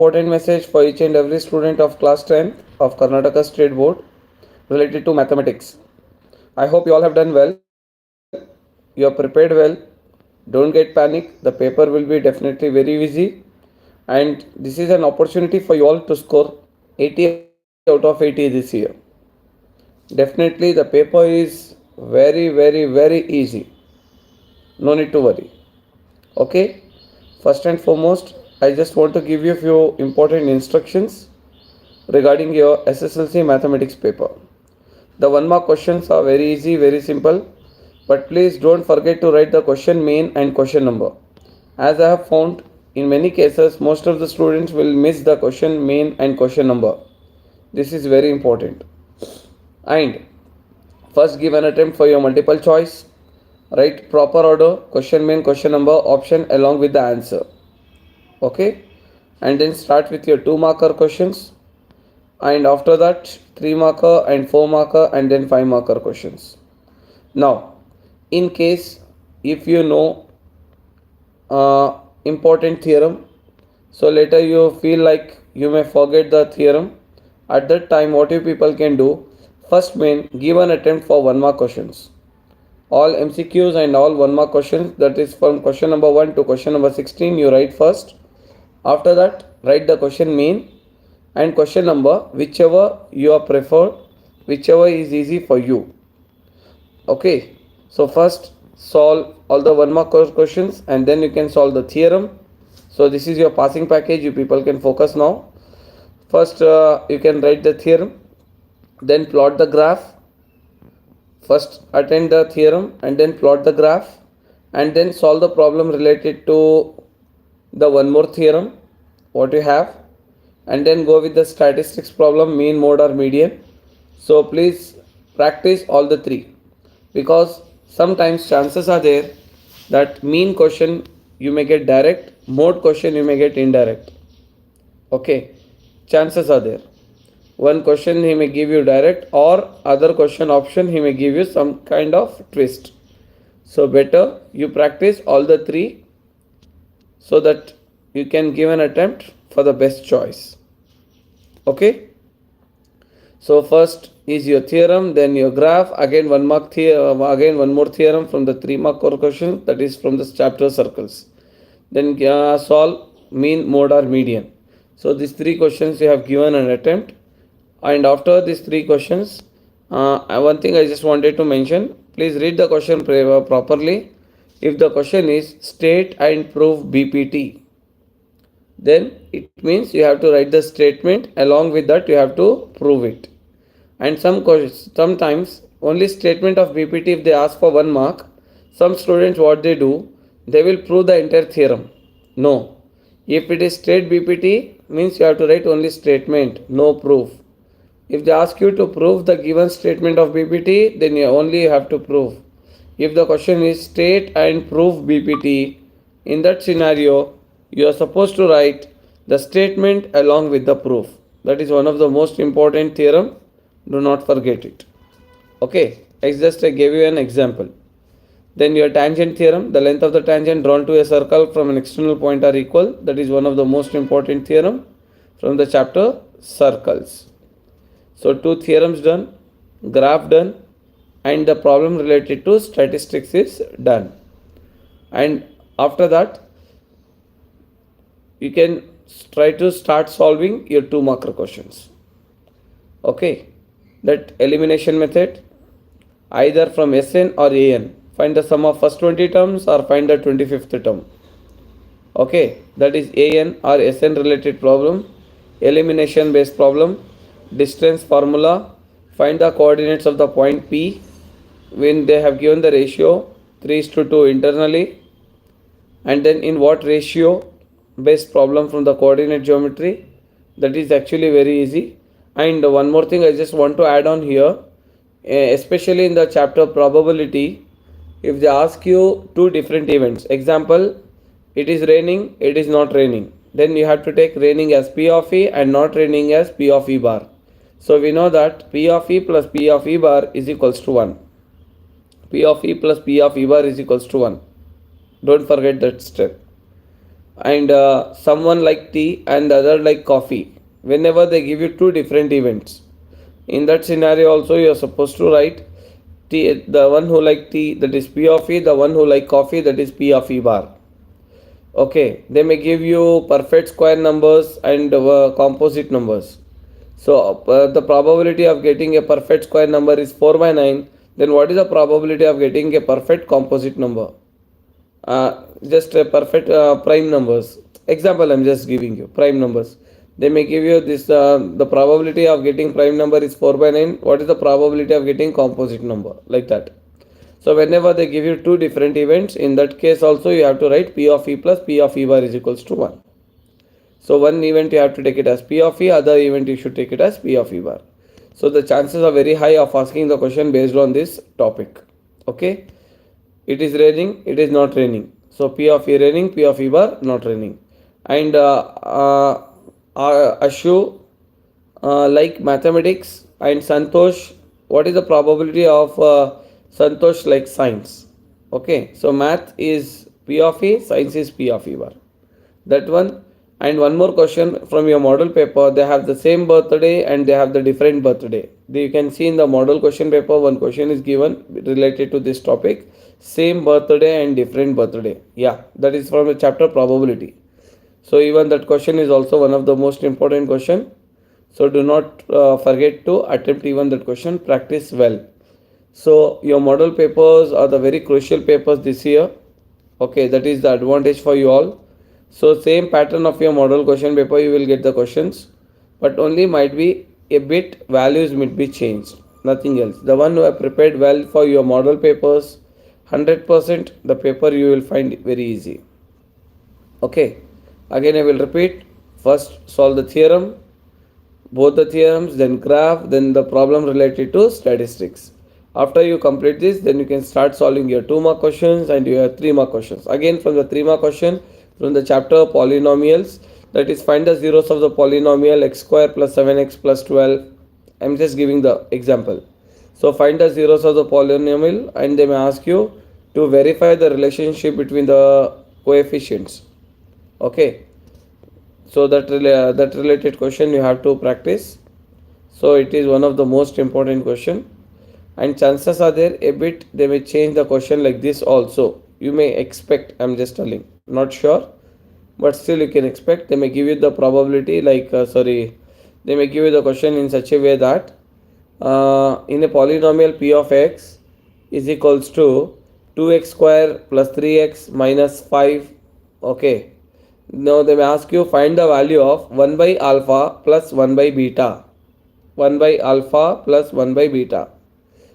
important message for each and every student of class 10 of Karnataka State Board related to mathematics. I hope you all have done well. You are prepared well. Don't get panic. The paper will be definitely very easy. And this is an opportunity for you all to score 80 out of 80 this year. Definitely the paper is very easy. No need to worry. Okay. First and foremost, I just want to give you a few important instructions regarding your SSLC mathematics paper. The 1 mark questions are very easy, very simple, but please don't forget to write the question main and question number. As I have found, in many cases, most of the students will miss the question main and question number. This is very important. And first give an attempt for your multiple choice. Write proper order, question main, question number, option along with the answer. Okay, and then start with your 2 marker questions, and after that 3 marker and 4 marker and then 5 marker questions. Now, in case if you know important theorem, so later you feel like you may forget the theorem, at that time what you people can do, first main give an attempt for 1 mark questions. All MCQs and all 1 mark questions, that is from question number 1 to question number 16, you write first. After that, write the question main and question number, whichever you are preferred, whichever is easy for you. Okay, so first solve all the 1 mark questions and then you can solve the theorem. So this is your passing package, you people can focus now. First you can write the theorem, then plot the graph. First attend the theorem and then plot the graph, and then solve the problem related to the one more theorem what you have, and then go with the statistics problem, mean, mode or median. So please practice all the three, because sometimes chances are there that mean question you may get direct, mode question you may get indirect. Okay, chances are there. One question he may give you direct, or other question option he may give you some kind of twist. So better you practice all the three so that you can give an attempt for the best choice. Okay, so first is your theorem, then your graph, again 1 mark again one more theorem from the 3 mark question, that is from the chapter circles. Then solve mean, mode or median. So these 3 questions you have given an attempt, and after these 3 questions, one thing I just wanted to mention, please read the question properly. If the question is state and prove BPT, then it means you have to write the statement, along with that you have to prove it. And sometimes only statement of BPT, if they ask for 1 mark, some students what they do, they will prove the entire theorem. No, if it is state BPT, means you have to write only statement, no proof. If they ask you to prove the given statement of BPT, then you only have to prove. If the question is state and prove BPT, in that scenario you are supposed to write the statement along with the proof. That is one of the most important theorem. Do not forget it. Okay, I gave you an example. Then your tangent theorem, the length of the tangent drawn to a circle from an external point are equal. That is one of the most important theorem from the chapter circles. So 2 theorems done, graph done, and the problem related to statistics is done. And after that you can try to start solving your 2 marker questions. Okay, that elimination method, either from SN or AN, find the sum of first 20 terms or find the 25th term. Okay, that is AN or SN related problem. Elimination based problem, distance formula, find the coordinates of the point P when they have given the ratio 3:2 internally, and then in what ratio based problem from the coordinate geometry. That is actually very easy. And one more thing I just want to add on here, especially in the chapter probability, if they ask you 2 different events, example, it is raining, it is not raining, then you have to take raining as P of E and not raining as P of E bar. So we know that P of E plus P of E bar is equals to 1. P of E plus P of E bar is equals to 1. Don't forget that step. and someone like tea and the other like coffee. Whenever they give you two different events, in that scenario also you are supposed to write tea, the one who like tea, that is P of E, the one who like coffee, that is P of E bar. Okay, they may give you perfect square numbers and composite numbers. So the probability of getting a perfect square number is 4 by 9. Then what is the probability of getting a perfect composite number? Just a perfect prime numbers. Example I'm just giving you prime numbers. They may give you this, the probability of getting prime number is 4 by 9. What is the probability of getting composite number? Like that. So whenever they give you two different events, in that case also you have to write P of E plus P of E bar is equals to 1. So one event you have to take it as P of E, other event you should take it as P of E bar. So the chances are very high of asking the question based on this topic. Okay. It is raining, it is not raining. So P of E raining, P of E bar not raining. And Ashu like mathematics, and Santosh, what is the probability of Santosh like science? Okay, so math is P of E, science is P of E bar. That one. And one more question from your model paper, they have the same birthday and they have the different birthday. You can see in the model question paper, one question is given related to this topic, same birthday and different birthday. Yeah, that is from the chapter probability. So even that question is also one of the most important question. So do not forget to attempt even that question, practice well. So your model papers are the very crucial papers this year. Okay, that is the advantage for you all. So same pattern of your model question paper you will get the questions, but only might be a bit values might be changed, nothing else. The one who have prepared well for your model papers, 100% the paper you will find very easy. Okay, again I will repeat, first solve the theorem, both the theorems, then graph, then the problem related to statistics. After you complete this, then you can start solving your 2 mark questions and your 3 mark questions. Again from the 3 mark question, from the chapter polynomials, that is find the zeros of the polynomial x square plus 7x plus 12. I'm just giving the example. So find the zeros of the polynomial and they may ask you to verify the relationship between the coefficients. Okay, so that related question you have to practice. So it is one of the most important question, and chances are there a bit they may change the question like this also. You may expect, I'm just telling, not sure, but still you can expect. They may give you the probability like they may give you the question in such a way that in a polynomial p of x is equals to 2x square plus 3x minus 5. Okay, now they may ask you find the value of 1 by alpha plus 1 by beta. 1 by alpha plus 1 by beta.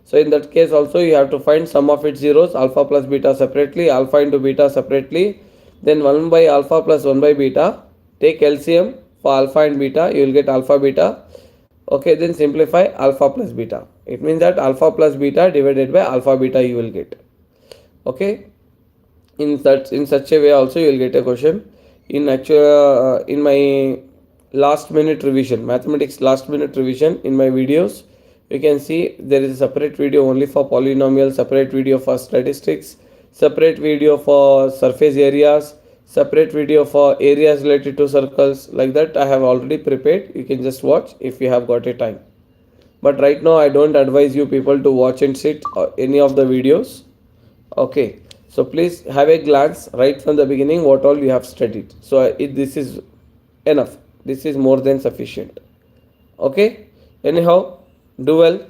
So in that case also you have to find sum of its zeros, alpha plus beta separately, alpha into beta separately. Then 1 by alpha plus 1 by beta. Take LCM for alpha and beta, you will get alpha beta. Okay, then simplify alpha plus beta. It means that alpha plus beta divided by alpha beta you will get. Okay, in such a way also you will get a question. In actual in my last minute revision, mathematics last minute revision, in my videos you can see there is a separate video only for polynomials, separate video for statistics, separate video for surface areas, separate video for areas related to circles. Like that I have already prepared, you can just watch if you have got a time. But right now I don't advise you people to watch and sit any of the videos. Okay, so please have a glance right from the beginning what all you have studied. So this is enough, this is more than sufficient. Okay, anyhow, do well,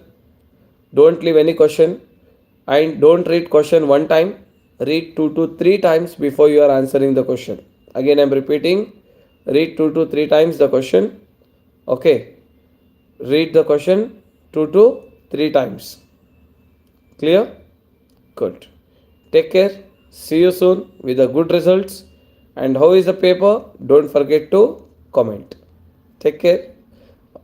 don't leave any question, and don't read question one time, read 2 to 3 times before you are answering the question. Again I'm repeating, read 2 to 3 times the question. Okay, read the question 2 to 3 times. Clear? Good. Take care, see you soon with the good results. And how is the paper? Don't forget to comment. Take care.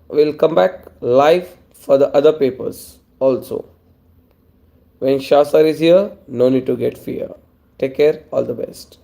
We'll come back live for the other papers also. When Shah sir is here, no need to get fear. Take care, all the best.